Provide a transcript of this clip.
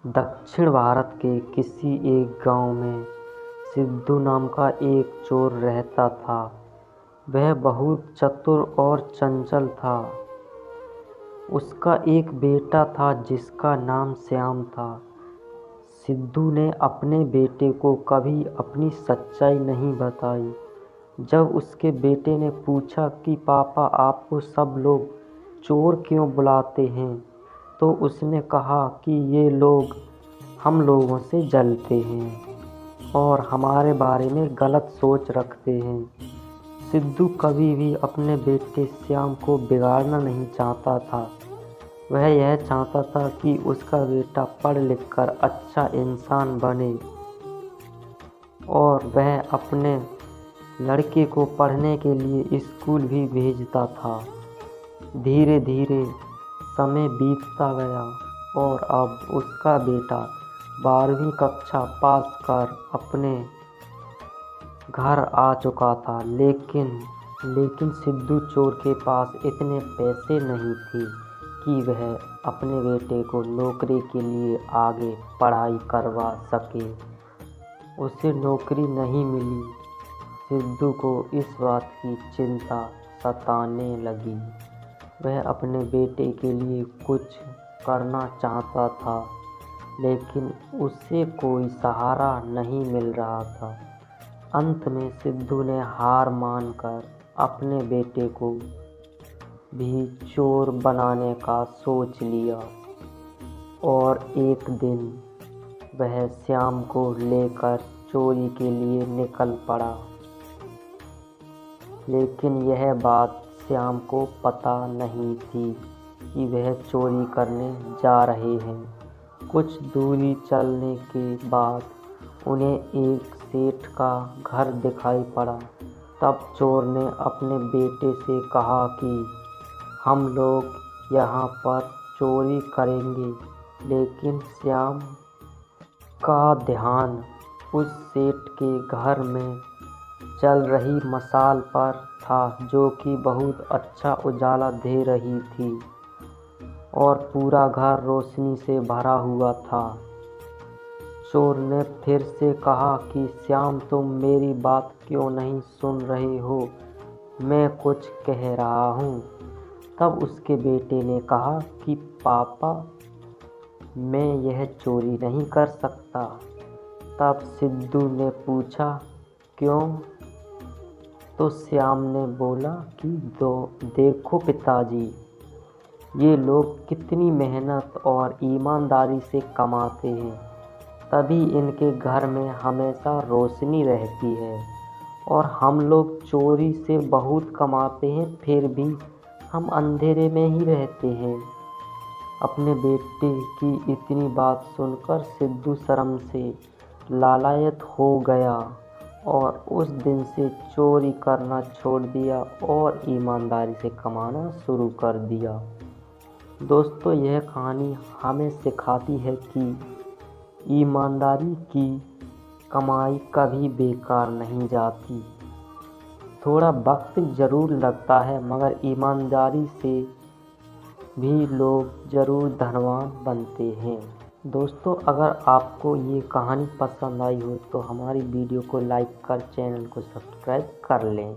दक्षिण भारत के किसी एक गांव में सिद्धू नाम का एक चोर रहता था। वह बहुत चतुर और चंचल था। उसका एक बेटा था जिसका नाम श्याम था। सिद्धू ने अपने बेटे को कभी अपनी सच्चाई नहीं बताई। जब उसके बेटे ने पूछा कि पापा, आपको सब लोग चोर क्यों बुलाते हैं, तो उसने कहा कि ये लोग हम लोगों से जलते हैं और हमारे बारे में गलत सोच रखते हैं। सिद्धू कभी भी अपने बेटे श्याम को बिगाड़ना नहीं चाहता था। वह यह चाहता था कि उसका बेटा पढ़ लिख कर अच्छा इंसान बने और वह अपने लड़के को पढ़ने के लिए स्कूल भी भेजता था। धीरे धीरे समय बीतता गया और अब उसका बेटा 12वीं कक्षा पास कर अपने घर आ चुका था। लेकिन सिद्धू चोर के पास इतने पैसे नहीं थे कि वह अपने बेटे को नौकरी के लिए आगे पढ़ाई करवा सके। उसे नौकरी नहीं मिली। सिद्धू को इस बात की चिंता सताने लगी। वह अपने बेटे के लिए कुछ करना चाहता था, लेकिन उसे कोई सहारा नहीं मिल रहा था। अंत में सिद्धू ने हार मानकर अपने बेटे को भी चोर बनाने का सोच लिया और एक दिन वह श्याम को लेकर चोरी के लिए निकल पड़ा। लेकिन यह बात श्याम को पता नहीं थी कि वह चोरी करने जा रहे हैं। कुछ दूरी चलने के बाद उन्हें एक सेठ का घर दिखाई पड़ा। तब चोर ने अपने बेटे से कहा कि हम लोग यहाँ पर चोरी करेंगे, लेकिन श्याम का ध्यान उस सेठ के घर में चल रही मशाल पर था, जो कि बहुत अच्छा उजाला दे रही थी और पूरा घर रोशनी से भरा हुआ था। चोर ने फिर से कहा कि श्याम, तुम मेरी बात क्यों नहीं सुन रहे हो? मैं कुछ कह रहा हूँ। तब उसके बेटे ने कहा कि पापा, मैं यह चोरी नहीं कर सकता। तब सिद्धू ने पूछा, क्यों? तो श्याम ने बोला कि देखो पिताजी, ये लोग कितनी मेहनत और ईमानदारी से कमाते हैं, तभी इनके घर में हमेशा रोशनी रहती है। और हम लोग चोरी से बहुत कमाते हैं, फिर भी हम अंधेरे में ही रहते हैं। अपने बेटे की इतनी बात सुनकर सिद्धू शर्म से लालायत हो गया और उस दिन से चोरी करना छोड़ दिया और ईमानदारी से कमाना शुरू कर दिया। दोस्तों, यह कहानी हमें सिखाती है कि ईमानदारी की कमाई कभी बेकार नहीं जाती। थोड़ा वक्त ज़रूर लगता है, मगर ईमानदारी से भी लोग ज़रूर धनवान बनते हैं। दोस्तों, अगर आपको ये कहानी पसंद आई हो तो हमारी वीडियो को लाइक कर चैनल को सब्सक्राइब कर लें।